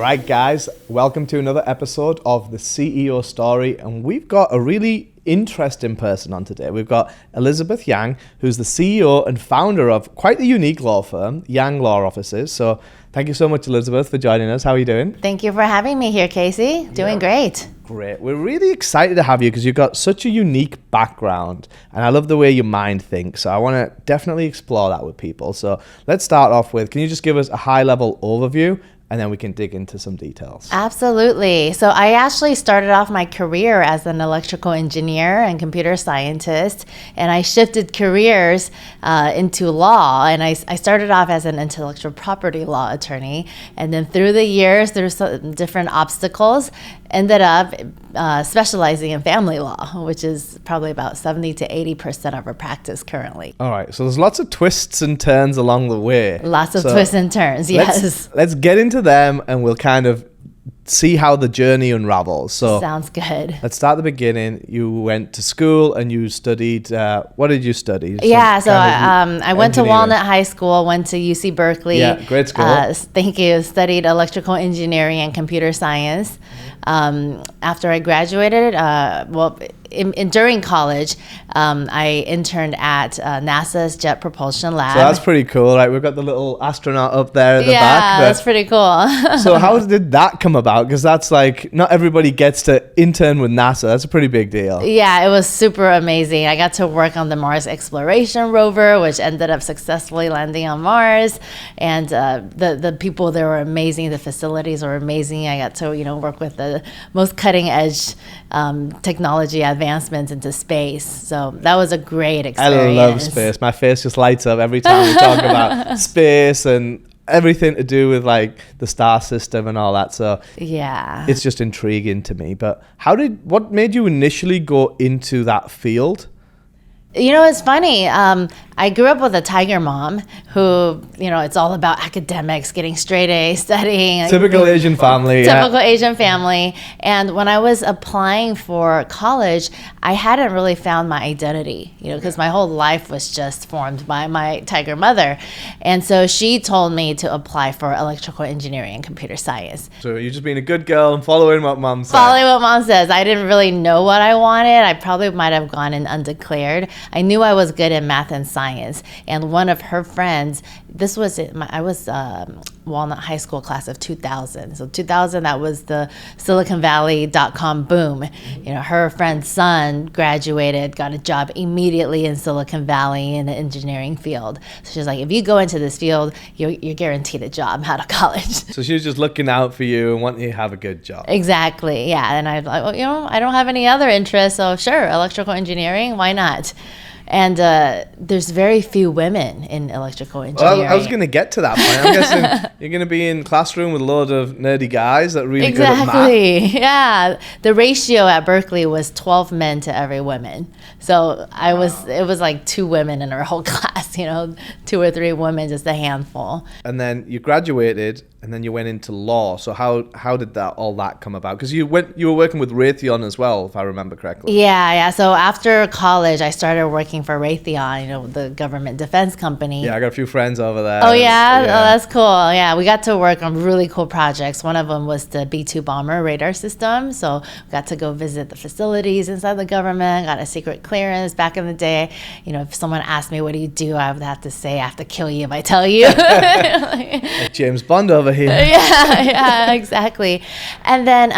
right, guys, welcome to another episode of the CEO Story, and we've got a really interesting person on today. We've got Elizabeth Yang, who's the CEO and founder of quite a unique law firm, Yang Law Offices. So thank you so much, Elizabeth, for joining us. How are you doing? Thank you for having me here, Casey. Doing great. Great. We're really excited to have you because you've got such a unique background, and I love the way your mind thinks. So I want to definitely explore that with people. So let's start off with, can you just give us a high-level overview, and then we can dig into some details? Absolutely. So I actually started off my career as an electrical engineer and computer scientist, and I shifted careers into law. And I started off as an intellectual property law attorney, and then through the years, there's some different obstacles, ended up specializing in family law, which is probably about 70 to 80% of our practice currently. All right, so there's lots of twists and turns along the way. Lots of twists and turns, yes. Let's get into them, and we'll kind of see how the journey unravels. So sounds good. Let's start at the beginning. You went to school and you studied, what did you study? I went to Walnut High School, went to UC Berkeley. Yeah, great school. Thank you. Studied electrical engineering and computer science. After I graduated, during college, I interned at NASA's Jet Propulsion Lab. So that's pretty cool, right? We've got the little astronaut up there at the back. Yeah, that's pretty cool. So how did that come about? Because that's like, not everybody gets to intern with NASA. That's a pretty big deal. Yeah, it was super amazing. I got to work on the Mars exploration rover, which ended up successfully landing on Mars. And the people there were amazing. The facilities were amazing. I got to, work with the most cutting edge technology advancements into space. So that was a great experience. I love space. My face just lights up every time we talk about space and everything to do with like the star system and all that. So yeah, it's just intriguing to me. But what made you initially go into that field? It's funny. I grew up with a tiger mom who, it's all about academics, getting straight A's, studying. Typical Asian family. Typical Asian family. And when I was applying for college, I hadn't really found my identity, because my whole life was just formed by my tiger mother. And so she told me to apply for electrical engineering and computer science. So you're just being a good girl and following what mom said. Following what mom says. I didn't really know what I wanted. I probably might have gone in undeclared. I knew I was good in math and science, and one of her friends, I was Walnut High School class of 2000. So 2000, that was the Silicon Valley.com boom. Her friend's son graduated, got a job immediately in Silicon Valley in the engineering field. So she's like, if you go into this field, you're guaranteed a job out of college. So she was just looking out for you and wanting you to have a good job. Exactly, yeah. And I was like, I don't have any other interests, so sure, electrical engineering, why not? And there's very few women in electrical engineering. Well, I was going to get to that point. I'm guessing you're going to be in classroom with a load of nerdy guys that are really good at math. Exactly, yeah. The ratio at Berkeley was 12 men to every woman. So it was like 2 women in our whole class, 2 or 3 women, just a handful. And then you graduated, and then you went into law. So how did all that come about? Because you were working with Raytheon as well, if I remember correctly. Yeah. So after college, I started working for Raytheon, the government defense company. Yeah, I got a few friends over there. Oh yeah? Oh, that's cool. Yeah, we got to work on really cool projects. One of them was the B-2 bomber radar system. So we got to go visit the facilities inside the government. Got a secret clearance back in the day. If someone asked me, "What do you do?" I would have to say, "I have to kill you if I tell you." Like James Bond over here. Yeah, exactly. And then,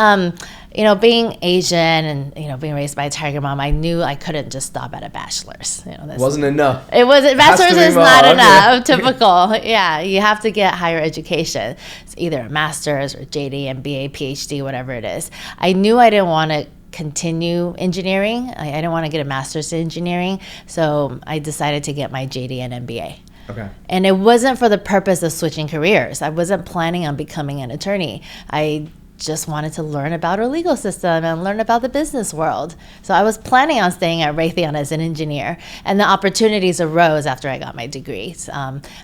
being Asian and, being raised by a tiger mom, I knew I couldn't just stop at a bachelor's. Wasn't enough. It wasn't. Bachelor's is not enough. Typical. Yeah, you have to get higher education. It's either a master's or JD, MBA, PhD, whatever it is. I knew I didn't want to continue engineering. I didn't want to get a master's in engineering. So I decided to get my JD and MBA. Okay. And it wasn't for the purpose of switching careers. I wasn't planning on becoming an attorney. I just wanted to learn about our legal system and learn about the business world. So I was planning on staying at Raytheon as an engineer, and the opportunities arose after I got my degrees.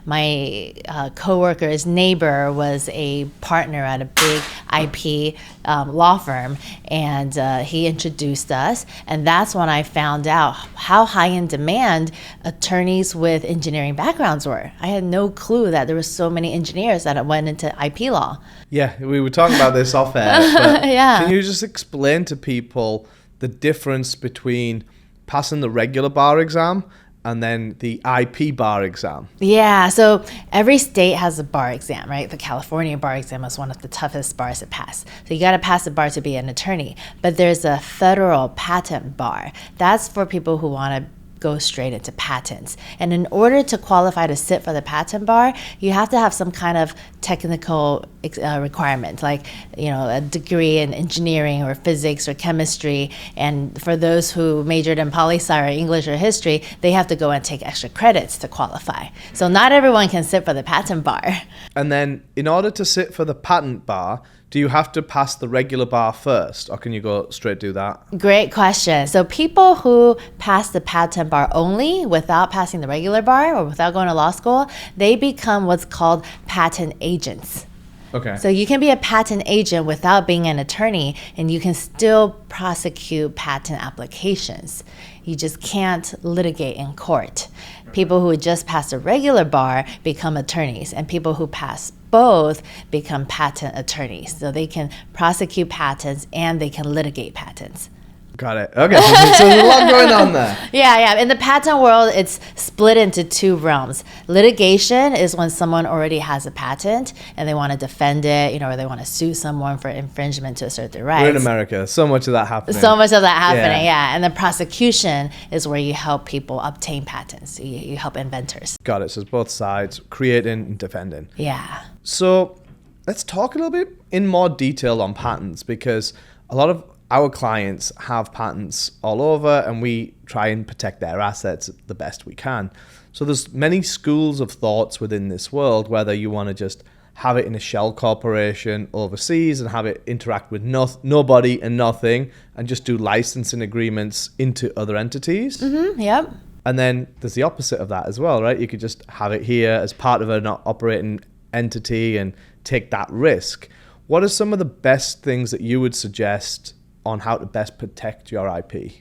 My coworker's neighbor was a partner at a big IP law firm, and he introduced us, and that's when I found out how high in demand attorneys with engineering backgrounds were. I had no clue that there were so many engineers that went into IP law. Yeah, we were talking about this off air, but Yeah. can you just explain to people the difference between passing the regular bar exam and then the IP bar exam? Yeah, so every state has a bar exam, right? The California bar exam is one of the toughest bars to pass. So you got to pass the bar to be an attorney. But there's a federal patent bar. That's for people who want to go straight into patents. And in order to qualify to sit for the patent bar, you have to have some kind of technical requirement, like a degree in engineering or physics or chemistry. And for those who majored in poli-sci or English or history, they have to go and take extra credits to qualify. So not everyone can sit for the patent bar. And then in order to sit for the patent bar, do you have to pass the regular bar first, or can you go straight do that? Great question. So people who pass the patent bar only without passing the regular bar or without going to law school, they become what's called patent agents. Okay. So you can be a patent agent without being an attorney, and you can still prosecute patent applications. You just can't litigate in court. People who just pass a regular bar become attorneys, and people who pass both become patent attorneys. So they can prosecute patents and they can litigate patents. Got it. Okay, so there's a lot going on there. Yeah. In the patent world, it's split into two realms. Litigation is when someone already has a patent and they want to defend it, or they want to sue someone for infringement to assert their rights. We're in America. So much of that happening. So much of that happening, yeah. And the prosecution is where you help people obtain patents. You help inventors. Got it. So it's both sides, creating and defending. Yeah. So let's talk a little bit in more detail on patents, because a lot of our clients have patents all over and we try and protect their assets the best we can. So there's many schools of thoughts within this world, whether you want to just have it in a shell corporation overseas and have it interact with nobody and nothing and just do licensing agreements into other entities. Mm-hmm, yep. And then there's the opposite of that as well, right? You could just have it here as part of an operating entity and take that risk. What are some of the best things that you would suggest on how to best protect your IP?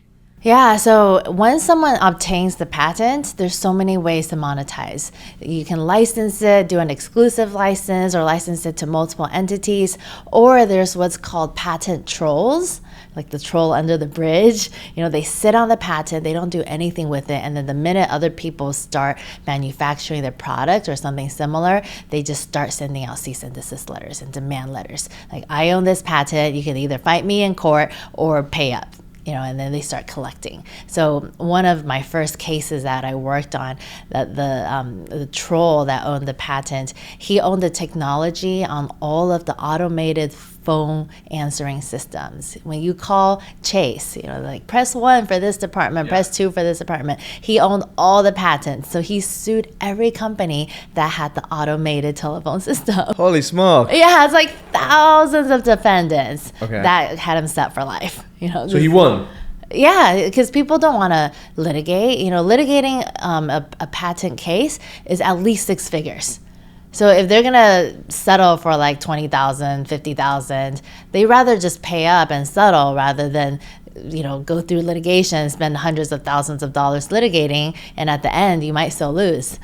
Yeah, so when someone obtains the patent, there's so many ways to monetize. You can license it, do an exclusive license, or license it to multiple entities, or there's what's called patent trolls, like the troll under the bridge. They sit on the patent, they don't do anything with it, and then the minute other people start manufacturing their product or something similar, they just start sending out cease and desist letters and demand letters. Like, I own this patent, you can either fight me in court or pay up. And then they start collecting. So one of my first cases that I worked on, that the troll that owned the patent, he owned the technology on all of the automated phone answering systems. When you call Chase, like press 1 for this department, press 2 for this department. He owned all the patents. So he sued every company that had the automated telephone system. Holy smoke. Yeah, it's like thousands of defendants that had him set for life. So he won? Yeah, because people don't want to litigate. Litigating a patent case is at least 6 figures. So if they're going to settle for like $20,000, $50,000, they rather just pay up and settle rather than go through litigation, spend hundreds of thousands of dollars litigating, and at the end you might still lose.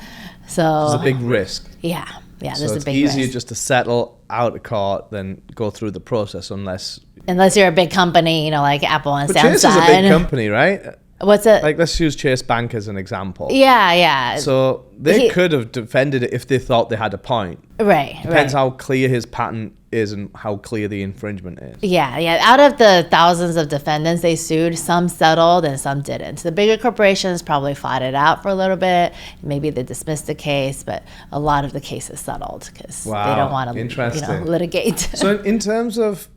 So it's a big risk. Yeah, so there's a big risk. It's easier just to settle out of court than go through the process unless you're a big company, like Apple and Samsung. Chase is a big company, right? What's it? Like, let's use Chase Bank as an example. Yeah. So they could have defended it if they thought they had a point. Right. Depends how clear his patent is and how clear the infringement is. Yeah. Out of the thousands of defendants they sued, some settled and some didn't. The bigger corporations probably fought it out for a little bit. Maybe they dismissed the case, but a lot of the cases settled because they don't want to litigate. So in terms of,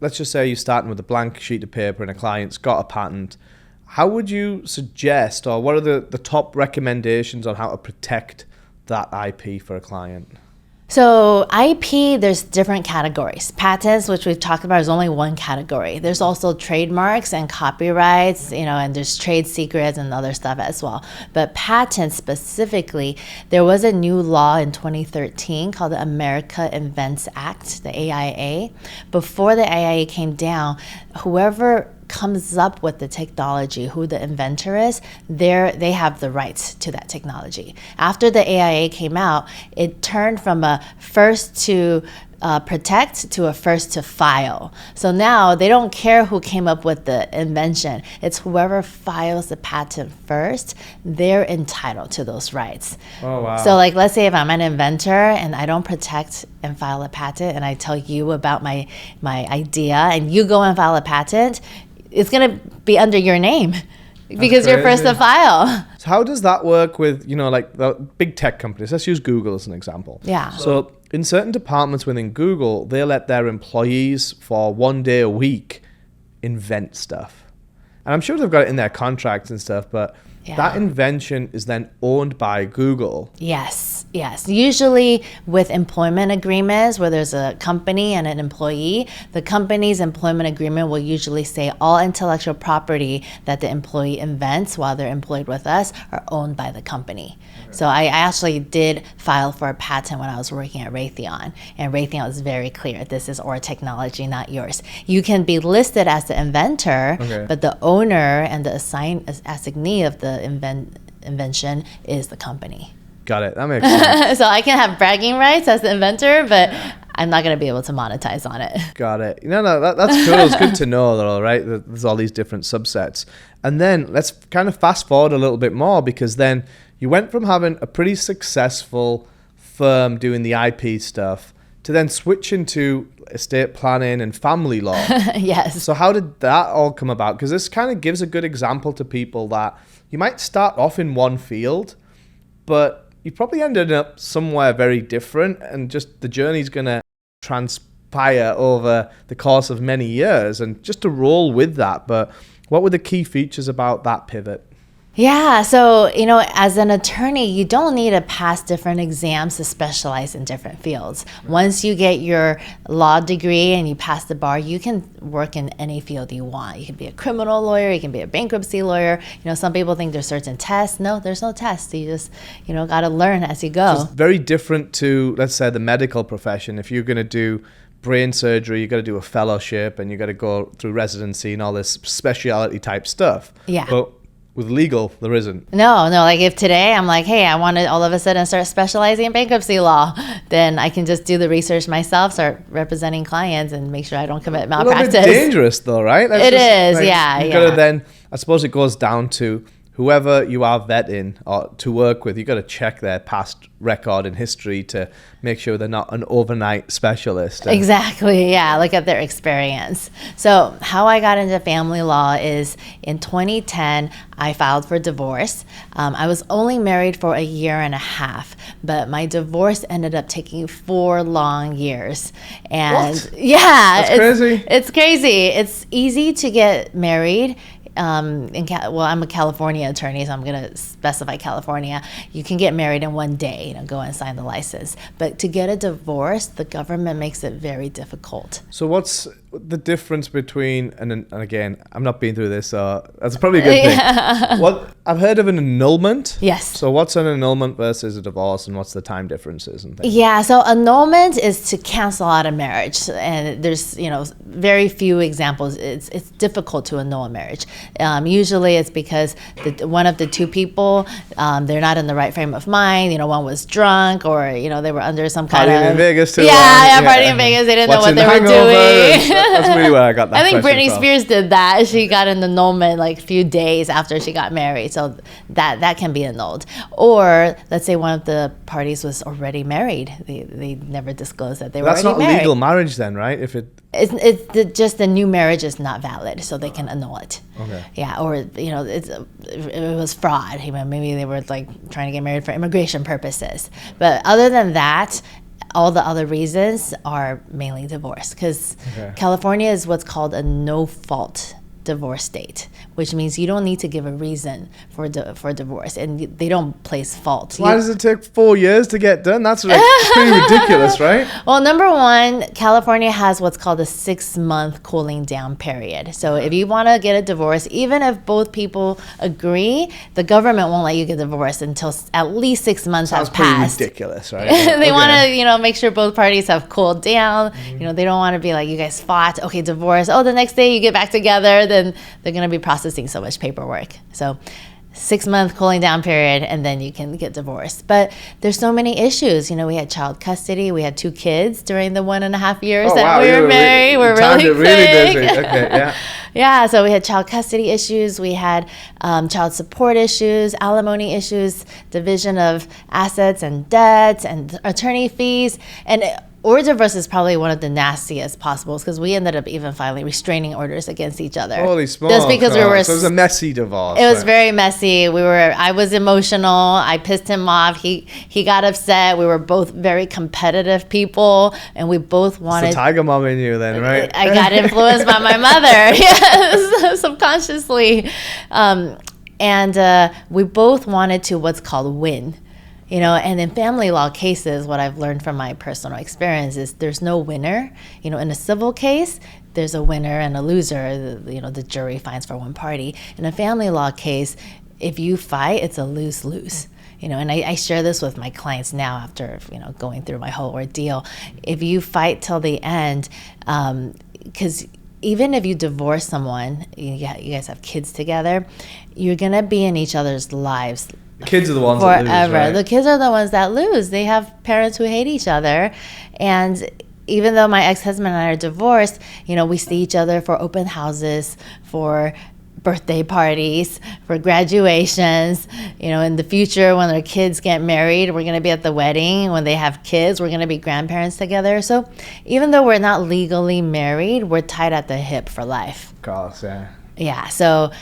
let's just say you're starting with a blank sheet of paper and a client's got a patent, how would you suggest, or what are the top recommendations on how to protect that IP for a client? So IP, there's different categories. Patents, which we've talked about, is only one category. There's also trademarks and copyrights, and there's trade secrets and other stuff as well. But patents specifically, there was a new law in 2013 called the America Invents Act, the AIA. Before the AIA came down, whoever comes up with the technology, who the inventor is, they have the rights to that technology. After the AIA came out, it turned from a first to protect to a first to file. So now they don't care who came up with the invention. It's whoever files the patent first, they're entitled to those rights. Oh, wow. So like, let's say if I'm an inventor and I don't protect and file a patent, and I tell you about my idea and you go and file a patent, it's going to be under your name because you're first to file. So how does that work with, like the big tech companies? Let's use Google as an example. Yeah. So in certain departments within Google, they let their employees for 1 day a week invent stuff. And I'm sure they've got it in their contracts and stuff, but that invention is then owned by Google. Yes. Usually with employment agreements where there's a company and an employee, the company's employment agreement will usually say all intellectual property that the employee invents while they're employed with us are owned by the company. Okay. So I actually did file for a patent when I was working at Raytheon, and Raytheon was very clear, this is our technology, not yours. You can be listed as the inventor, but the owner and the assignee of the invention is the company. Got it. That makes sense. So I can have bragging rights as the inventor, but I'm not going to be able to monetize on it. Got it. That's cool. It's good to know, though, right? There's all these different subsets. And then let's kind of fast forward a little bit more, because then you went from having a pretty successful firm doing the IP stuff to then switching to estate planning and family law. Yes. So how did that all come about? Because this kind of gives a good example to people that you might start off in one field, but you probably ended up somewhere very different, and just the journey's going to transpire over the course of many years, and just to roll with that. But what were the key features about that pivot? Yeah, so, as an attorney, you don't need to pass different exams to specialize in different fields. Once you get your law degree and you pass the bar, you can work in any field you want. You can be a criminal lawyer, you can be a bankruptcy lawyer. Some people think there's certain tests. No, there's no tests. You just, got to learn as you go. So it's very different to, let's say, the medical profession. If you're going to do brain surgery, you got to do a fellowship and you got to go through residency and all this specialty type stuff. Yeah. But with legal, there isn't. No. Like if today I'm like, hey, I want to all of a sudden start specializing in bankruptcy law, then I can just do the research myself, start representing clients, and make sure I don't commit malpractice. A little bit dangerous, though, right? It is. You gotta then, I suppose it goes down to whoever you are vetting or to work with. You got to check their past record and history to make sure they're not an overnight specialist. Exactly. Yeah. Look at their experience. So how I got into family law is in 2010, I filed for divorce. I was only married for 1.5 years, but my divorce ended up taking 4 long years. And what? Yeah, that's crazy. It's crazy. It's easy to get married. I'm a California attorney, so I'm going to specify California. You can get married in 1 day, go and sign the license. But to get a divorce, the government makes it very difficult. So what's the difference between, and again, I'm not being through this, so that's probably a good thing. What I've heard of an annulment. Yes. So what's an annulment versus a divorce, and what's the time differences and things? Yeah, so annulment is to cancel out a marriage, and there's very few examples. It's difficult to annul a marriage. Usually it's because one of the two people, they're not in the right frame of mind. One was drunk, or they were under some kind partying of in Vegas too. Partying in Vegas. They didn't know what they were doing. That's really where I got that. I think Britney from. Spears did that. She got an annulment like a few days after she got married, so that can be annulled. Or let's say one of the parties was already married. They never disclosed that they were already married. That's not legal marriage then, right? If it's just the new marriage is not valid, so they can annul it. Okay. Yeah, or it was fraud. Maybe they were like trying to get married for immigration purposes. But other than that, all the other reasons are mainly divorce, because California is what's called a no-fault divorce date, which means you don't need to give a reason for divorce, and they don't place fault. Why does it take 4 years to get done? That's like pretty ridiculous, right? Well, number one, California has what's called a 6-month cooling down period. So if you want to get a divorce, even if both people agree, the government won't let you get divorced until at least 6 months have passed. Pretty ridiculous, right? They want to, make sure both parties have cooled down. They don't want to be like, you guys fought, okay, divorce. Oh, the next day you get back together, then they're going to be processing so much paperwork. So 6-month cooling down period, and then you can get divorced. But there's so many issues. We had child custody. We had 2 kids during the 1.5 years that we were married. We're really quick. Okay, yeah. Yeah, so we had child custody issues. We had child support issues, alimony issues, division of assets and debts, and attorney fees. And or divorce is probably one of the nastiest possibles, because we ended up even filing restraining orders against each other. Holy smokes. Just because we were. So it was a messy divorce. It was very messy. I was emotional. I pissed him off. He got upset. We were both very competitive people, and we both wanted. It's the tiger mom in you then, right? I got influenced by my mother, yes, subconsciously. And we both wanted to what's called win. And in family law cases, what I've learned from my personal experience is there's no winner. In a civil case, there's a winner and a loser. The jury finds for one party. In a family law case, if you fight, it's a lose-lose. And I share this with my clients now after, going through my whole ordeal. If you fight till the end, because even if you divorce someone, you guys have kids together, you're going to be in each other's lives the kids are the ones forever. that lose, right? The kids are the ones that lose. They have parents who hate each other. And even though my ex-husband and I are divorced, we see each other for open houses, for birthday parties, for graduations. In the future, when their kids get married, we're going to be at the wedding. When they have kids, we're going to be grandparents together. So even though we're not legally married, we're tied at the hip for life. Of course, yeah. Yeah, so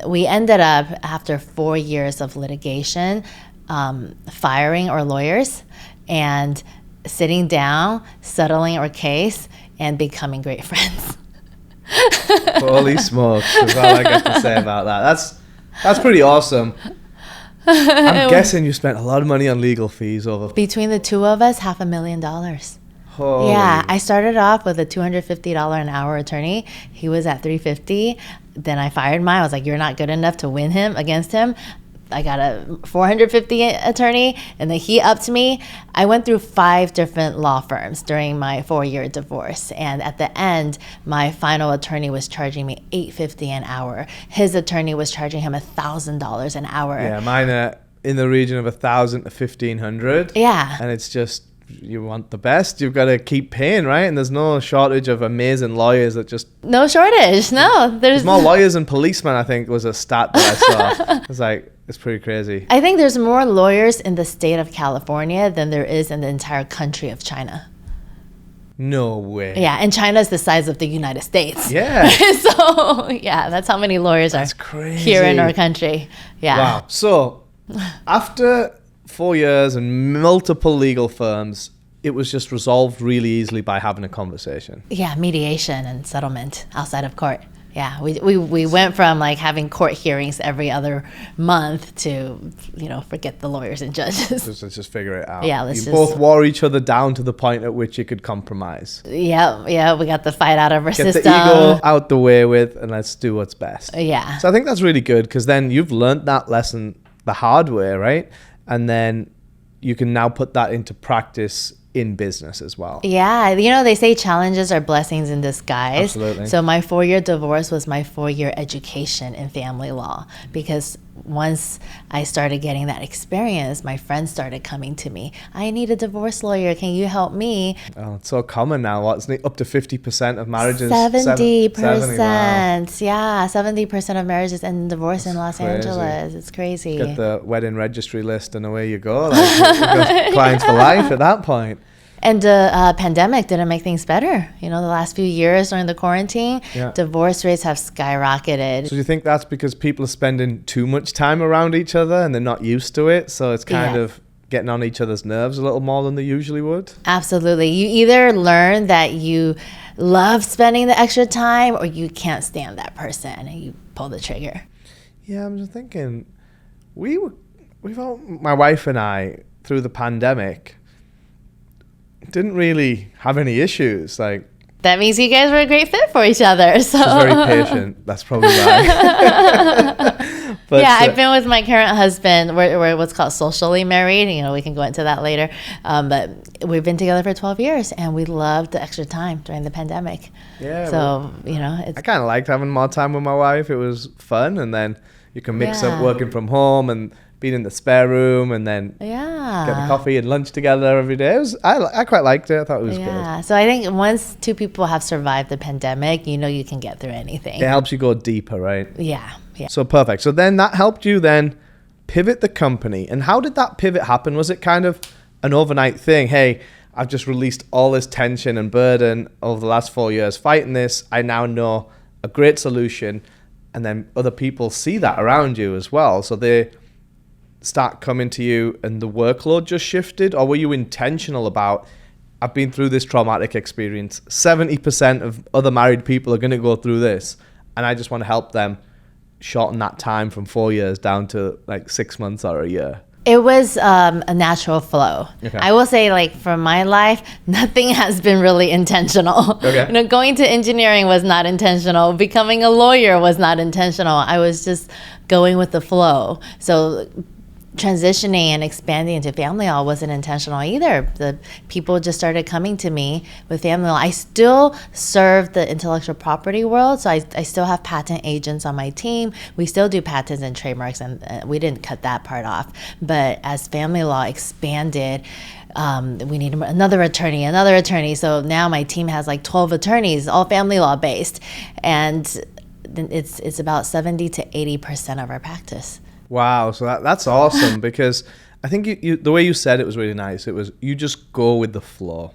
we ended up, after 4 years of litigation, firing our lawyers and sitting down, settling our case, and becoming great friends. Holy smokes, that's all I got to say about that. That's pretty awesome. I'm guessing you spent a lot of money on legal fees over... Between the two of us, $500,000. Holy. Yeah, I started off with a $250 an hour attorney. He was at $350. Then I fired mine. I was like, you're not good enough to win against him. I got a $450 attorney, and then he upped me. I went through 5 different law firms during my 4-year divorce, and at the end, my final attorney was charging me $850 an hour. His attorney was charging him $1,000 an hour. Yeah, mine are in the region of $1,000 to $1,500. Yeah, and it's just, you want the best, you've got to keep paying, right? And there's no shortage of amazing lawyers that just... No shortage, no. There's more lawyers than policemen, I think, was a stat that I saw. It's like, it's pretty crazy. I think there's more lawyers in the state of California than there is in the entire country of China. No way. Yeah, and China's the size of the United States. Yeah. So, yeah, that's how many lawyers are here in our country. Yeah. Wow. So, after 4 years and multiple legal firms, it was just resolved really easily by having a conversation. Yeah, mediation and settlement outside of court. Yeah, we went from like having court hearings every other month to, forget the lawyers and judges. Let's just figure it out. Yeah, you both wore each other down to the point at which you could compromise. Yeah, we got the fight out of our system. Get the ego out the way with, and let's do what's best. Yeah. So I think that's really good, because then you've learned that lesson the hard way, right? And then you can now put that into practice in business as well. Yeah, they say challenges are blessings in disguise. Absolutely. So my 4-year divorce was my 4-year education in family law, because once I started getting that experience, my friends started coming to me. I need a divorce lawyer. Can you help me? Oh, it's so common now. What's up to 50% of marriages? 70%. 70, wow. Yeah, 70% of marriages end in divorce in Los Angeles. It's crazy. Get the wedding registry list and away you go. Like, you've got clients for life at that point. And the pandemic didn't make things better. The last few years during the quarantine, divorce rates have skyrocketed. So do you think that's because people are spending too much time around each other and they're not used to it? So it's kind of getting on each other's nerves a little more than they usually would? Absolutely. You either learn that you love spending the extra time or you can't stand that person and you pull the trigger. Yeah, I'm just thinking, my wife and I, through the pandemic, didn't really have any issues. Like, that means you guys were a great fit for each other. So she's very patient. That's probably why. But, yeah, I've been with my current husband. We're what's called socially married. You know, we can go into that later. But we've been together for 12 years, and we loved the extra time during the pandemic. Yeah. So, you know, I kind of liked having more time with my wife. It was fun. And then you can mix up working from home and being in the spare room and then getting coffee and lunch together every day. I quite liked it. I thought it was good. Yeah. So I think once two people have survived the pandemic, you know you can get through anything. It helps you go deeper, right? Yeah. So perfect. So then that helped you then pivot the company. And how did that pivot happen? Was it kind of an overnight thing? Hey, I've just released all this tension and burden over the last 4 years fighting this. I now know a great solution. And then other people see that around you as well. So they start coming to you and the workload just shifted? Or were you intentional about, I've been through this traumatic experience. 70% of other married people are going to go through this. And I just want to help them shorten that time from 4 years down to like 6 months or a year? It was a natural flow. Okay. I will say, like, for my life, nothing has been really intentional. Okay. You know, going to engineering was not intentional. Becoming a lawyer was not intentional. I was just going with the flow. So transitioning and expanding into family law wasn't intentional either. The people just started coming to me with family law. I still serve the intellectual property world, so I still have patent agents on my team. We still do patents and trademarks, and we didn't cut that part off. But as family law expanded, we need another attorney. So now my team has like 12 attorneys, all family law based, and it's about 70 to 80% of our practice. Wow, so that's awesome because I think you the way you said it was really nice. It was you just go with the flow.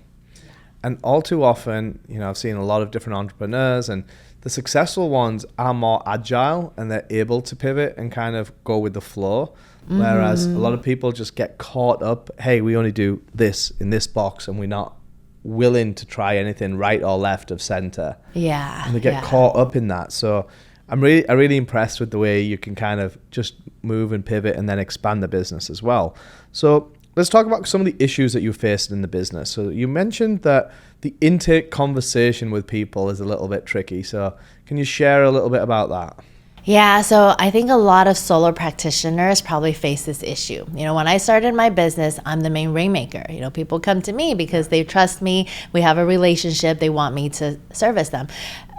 And all too often, you know, I've seen a lot of different entrepreneurs and the successful ones are more agile and they're able to pivot and kind of go with the flow. Whereas a lot of people just get caught up, hey, we only do this in this box and we're not willing to try anything right or left of center. Yeah. And they get caught up in that. So I'm really impressed with the way you can kind of just move and pivot and then expand the business as well. So let's talk about some of the issues that you faced in the business. So you mentioned that the intake conversation with people is a little bit tricky. So can you share a little bit about that? Yeah, so I think a lot of solo practitioners probably face this issue. You know, when I started my business, I'm the main rainmaker. You know, people come to me because they trust me. We have a relationship. They want me to service them.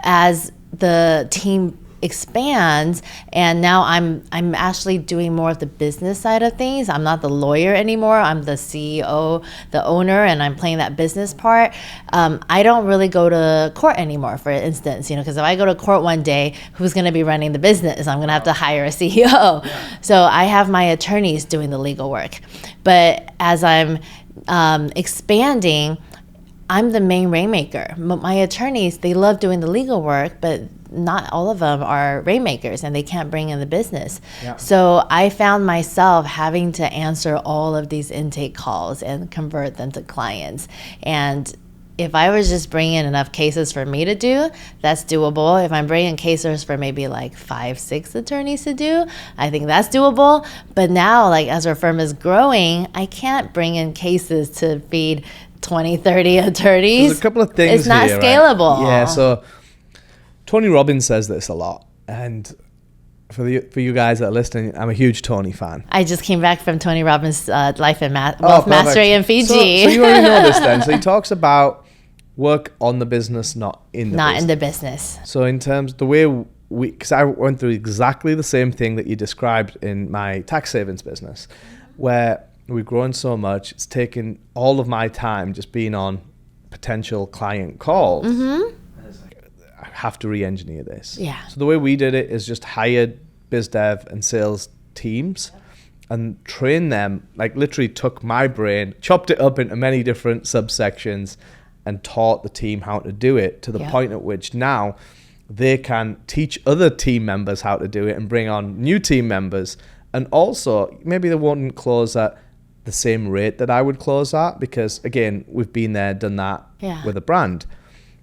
As the team expands and now I'm actually doing more of the business side of things. I'm not the lawyer anymore. I'm the CEO, the owner, and I'm playing that business part. I don't really go to court anymore, for instance, you know, because if I go to court one day, who's going to be running the business? I'm going to have to hire a CEO. So I have my attorneys doing the legal work. But as I'm expanding, I'm the main rainmaker. My attorneys, they love doing the legal work, but not all of them are rainmakers and they can't bring in the business. Yeah. So I found myself having to answer all of these intake calls and convert them to clients. And if I was just bringing in enough cases for me to do, that's doable. If I'm bringing cases for maybe like 5-6 attorneys to do, I think that's doable. But now, like, as our firm is growing, I can't bring in cases to feed 20-30 attorneys. There's a couple of things it's not here, scalable. Right? Yeah, so Tony Robbins says this a lot, and for you guys that are listening, I'm a huge Tony fan. I just came back from Tony Robbins' Life and Wealth Mastery in Fiji. So you already know this then. So he talks about work on the business, not in the business. So in terms the way because I went through exactly the same thing that you described in my tax savings business, where we've grown so much, it's taken all of my time just being on potential client calls. Mm-hmm. I have to re-engineer this. Yeah. So the way we did it is just hired biz dev and sales teams and train them, like literally took my brain, chopped it up into many different subsections and taught the team how to do it to the point at which now they can teach other team members how to do it and bring on new team members. And also maybe they won't close at the same rate that I would close at, because again, we've been there, done that with a brand.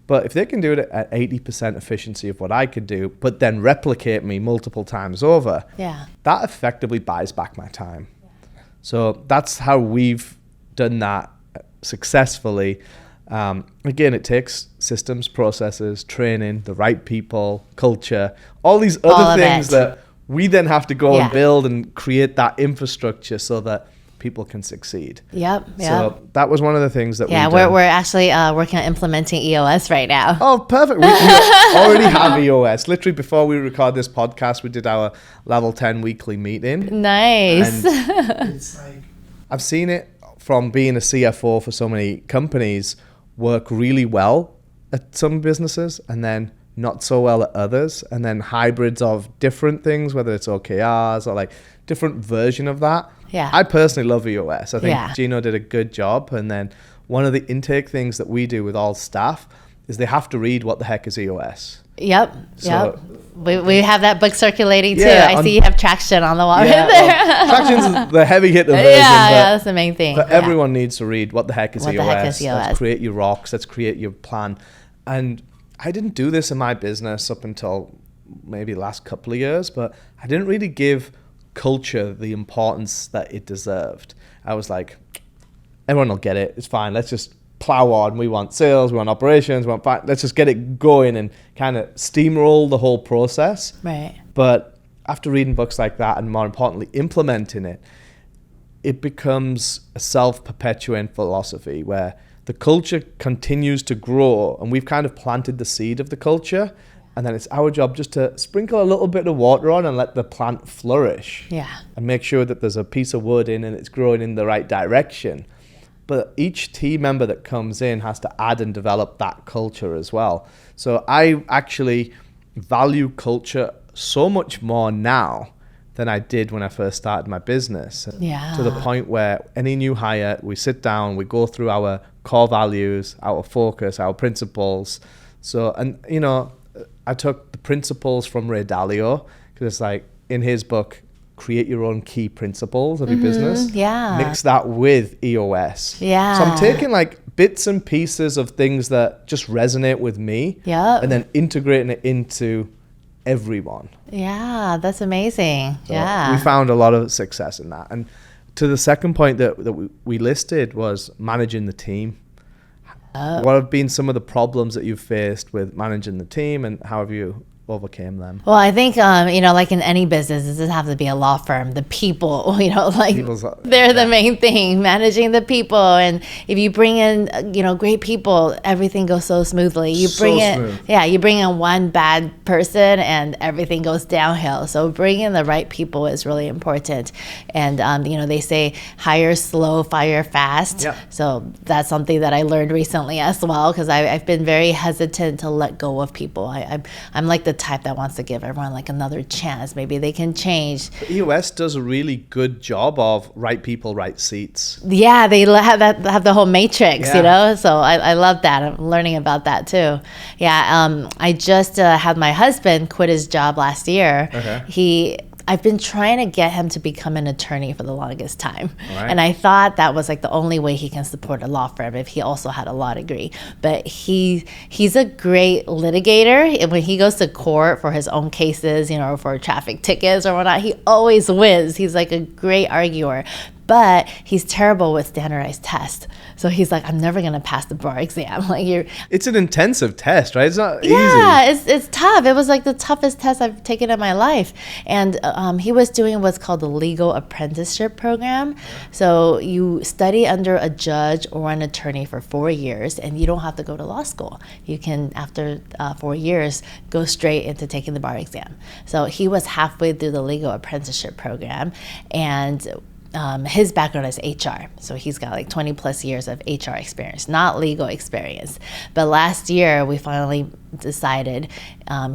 But if they can do it at 80% efficiency of what I could do, but then replicate me multiple times over, that effectively buys back my time. So that's how we've done that successfully. Again, it takes systems, processes, training, the right people, culture, all these other things that we then have to go and build and create that infrastructure so that people can succeed. So that was one of the things that we're actually working on implementing EOS right now. Oh, perfect. We already have EOS. Literally before we record this podcast, we did our level 10 weekly meeting. Nice. And it's like, I've seen it from being a CFO for so many companies work really well at some businesses and then not so well at others, and then hybrids of different things, whether it's OKRs or like different version of that. I personally love EOS. I think Gino did a good job. And then one of the intake things that we do with all staff is they have to read what the heck is EOS. So we have that book circulating too. I see you have Traction on the wall right there. Traction's the heavy hitter version. That's the main thing. But everyone needs to read what the heck is EOS. Let's create your rocks. Let's create your plan. And I didn't do this in my business up until maybe the last couple of years, but I didn't really give culture the importance that it deserved. I was like, everyone will get it. It's fine. Let's just plow on. We want sales. We want operations. Let's just get it going and kind of steamroll the whole process. Right. But after reading books like that, and more importantly, implementing it, it becomes a self-perpetuating philosophy where the culture continues to grow, and we've kind of planted the seed of the culture. And then it's our job just to sprinkle a little bit of water on and let the plant flourish. And make sure that there's a piece of wood in and it's growing in the right direction. But each team member that comes in has to add and develop that culture as well. So I actually value culture so much more now than I did when I first started my business. To the point where any new hire, we sit down, we go through our core values, our focus, our principles. So, and you know, I took the principles from Ray Dalio, because it's like in his book, create your own key principles of your business. Mix that with EOS. So I'm taking like bits and pieces of things that just resonate with me and then integrating it into everyone. That's amazing. So we found a lot of success in that. And to the second point that we listed was managing the team. What have been some of the problems that you've faced with managing the team, and how have you overcame them? Well, I think, like in any business, it doesn't have to be a law firm. The people, they're the main thing, managing the people. And if you bring in, great people, everything goes so smoothly. You bring in one bad person and everything goes downhill. So bringing the right people is really important. And, they say hire slow, fire fast. So that's something that I learned recently as well, because I've been very hesitant to let go of people. I'm like the type that wants to give everyone like another chance. Maybe they can change. EOS does a really good job of right people, right seats. They have the whole matrix, so I love that. I'm learning about that too. I just had my husband quit his job last year. I've been trying to get him to become an attorney for the longest time. And I thought that was like the only way he can support a law firm if he also had a law degree. But he's a great litigator. And when he goes to court for his own cases, for traffic tickets or whatnot, he always wins. He's like a great arguer. But he's terrible with standardized tests. So he's like, I'm never going to pass the bar exam. It's an intensive test, right? It's not easy. It's tough. It was like the toughest test I've taken in my life. And he was doing what's called the legal apprenticeship program. So you study under a judge or an attorney for 4 years, and you don't have to go to law school. You can, after 4 years, go straight into taking the bar exam. So he was halfway through the legal apprenticeship program, and his background is HR. So he's got like 20 plus years of HR experience, not legal experience. But last year we finally decided.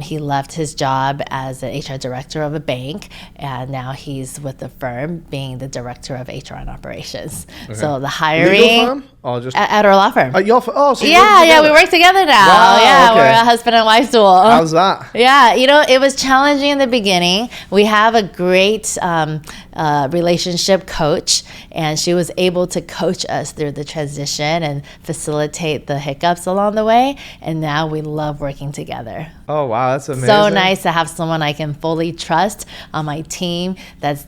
He left his job as an HR director of a bank, and now he's with the firm being the director of HR and operations. Okay. So the hiring legal firm or just at our law firm. Your firm? So yeah, we work together now. Wow, yeah, okay. We're a husband and wife duel. How's that? Yeah, it was challenging in the beginning. We have a great relationship coach, and she was able to coach us through the transition and facilitate the hiccups along the way. And now we love working together. Oh, wow, that's amazing. So nice to have someone I can fully trust on my team. That's,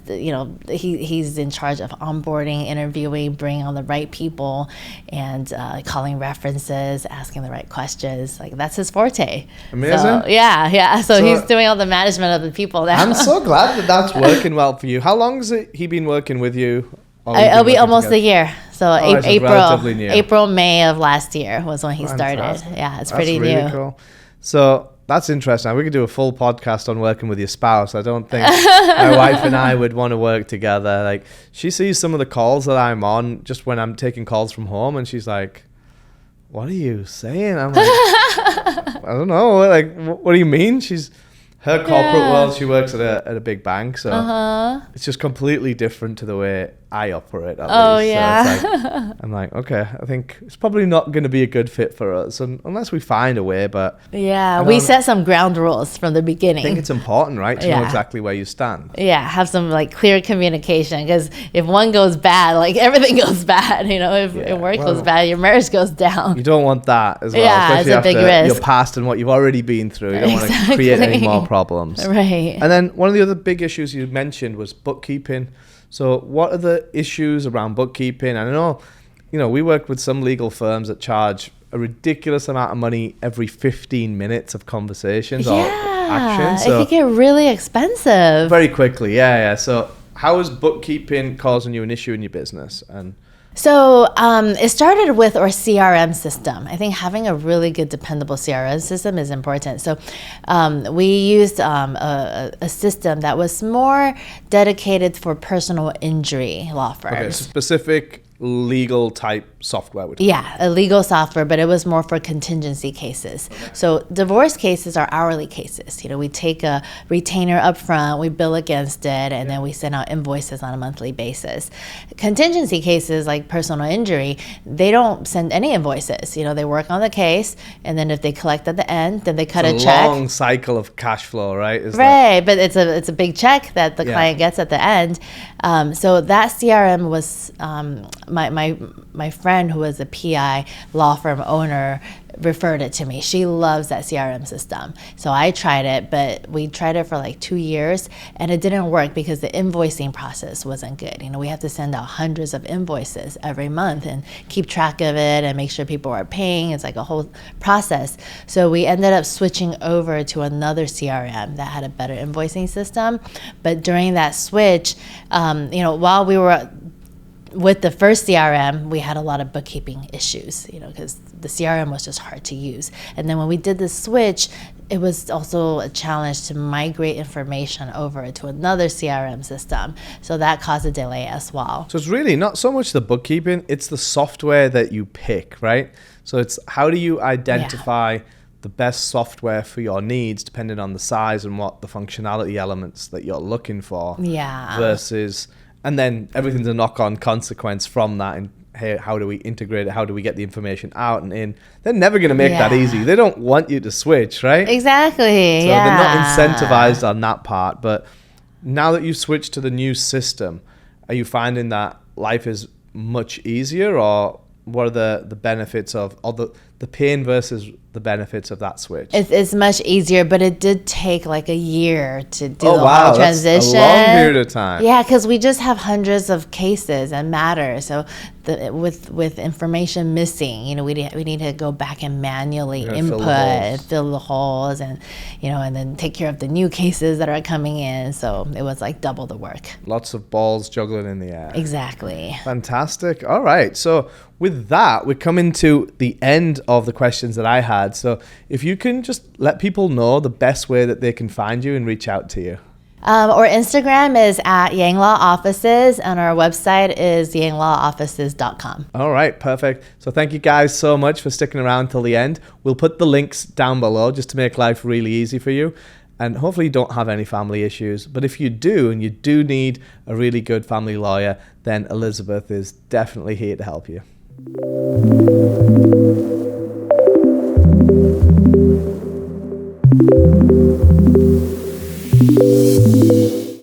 he's in charge of onboarding, interviewing, bringing on the right people, and calling references, asking the right questions. Like, that's his forte. Amazing. So, yeah. So he's doing all the management of the people now. I'm so glad that that's working well for you. How long has he been working with you? It'll be almost a year. So April, April, May of last year was when he Fantastic. started. Yeah, it's that's pretty really new. Cool. So that's interesting. We could do a full podcast on working with your spouse. I don't think my wife and I would want to work together. Like, she sees some of the calls that I'm on just when I'm taking calls from home, and she's like, "What are you saying?" I'm like, "I don't know. Like, what do you mean?" Her corporate world, she works at a big bank, so it's just completely different to the way I operate. At least. Yeah. So it's like, I'm like, okay, I think it's probably not going to be a good fit for us, unless we find a way. But yeah, we set some ground rules from the beginning. I think it's important, right, to know exactly where you stand. Yeah, have some clear communication, because if one goes bad, everything goes bad. If work goes bad, your marriage goes down. You don't want that as well. Yeah, especially it's a big risk. Your past and what you've already been through. You don't want to create any more problems. Right. And then one of the other big issues you mentioned was bookkeeping. So what are the issues around bookkeeping? I know, we work with some legal firms that charge a ridiculous amount of money every 15 minutes of conversations or action. So it could get really expensive. Very quickly, yeah. So how is bookkeeping causing you an issue in your business? So it started with our CRM system. I think having a really good, dependable CRM system is important. So we used a system that was more dedicated for personal injury law firms. Okay, specific legal type software. A legal software, but it was more for contingency cases. Okay. So divorce cases are hourly cases. We take a retainer up front, we bill against it, and then we send out invoices on a monthly basis. Contingency cases like personal injury, they don't send any invoices. They work on the case, and then if they collect at the end, then they cut a check. It's a long cycle of cash flow, right? But it's a big check that the client gets at the end. So that CRM was my friend, who was a PI law firm owner, referred it to me. She loves that CRM system. So I tried it, but we tried it for 2 years, and it didn't work because the invoicing process wasn't good. We have to send out hundreds of invoices every month and keep track of it and make sure people are paying. It's a whole process. So we ended up switching over to another CRM that had a better invoicing system. But during that switch, while we were with the first CRM, we had a lot of bookkeeping issues, because the CRM was just hard to use. And then when we did the switch, it was also a challenge to migrate information over to another CRM system. So that caused a delay as well. So it's really not so much the bookkeeping, it's the software that you pick, right? So it's how do you identify the best software for your needs, depending on the size and what the functionality elements that you're looking for. Yeah. Versus... And then everything's a knock-on consequence from that. And hey, how do we integrate it? How do we get the information out and in? They're never going to make that easy. They don't want you to switch, right? Exactly. So they're not incentivized on that part. But now that you've switched to the new system, are you finding that life is much easier, or what are the benefits of, or the pain versus the benefits of that switch? It's much easier, but it did take a year to do the whole transition. That's a long period of time. Yeah, because we just have hundreds of cases and matters. So with information missing, we need to go back and manually input and fill the holes, and and then take care of the new cases that are coming in. So it was double the work. Lots of balls juggling in the air. Exactly. Fantastic. All right. So with that, we're coming to the end of the questions that I had. So if you can just let people know the best way that they can find you and reach out to you. Our Instagram is at Yang Law Offices, and our website is yanglawoffices.com. All right, perfect. So thank you guys so much for sticking around till the end. We'll put the links down below just to make life really easy for you. And hopefully you don't have any family issues. But if you do, and you do need a really good family lawyer, then Elizabeth is definitely here to help you.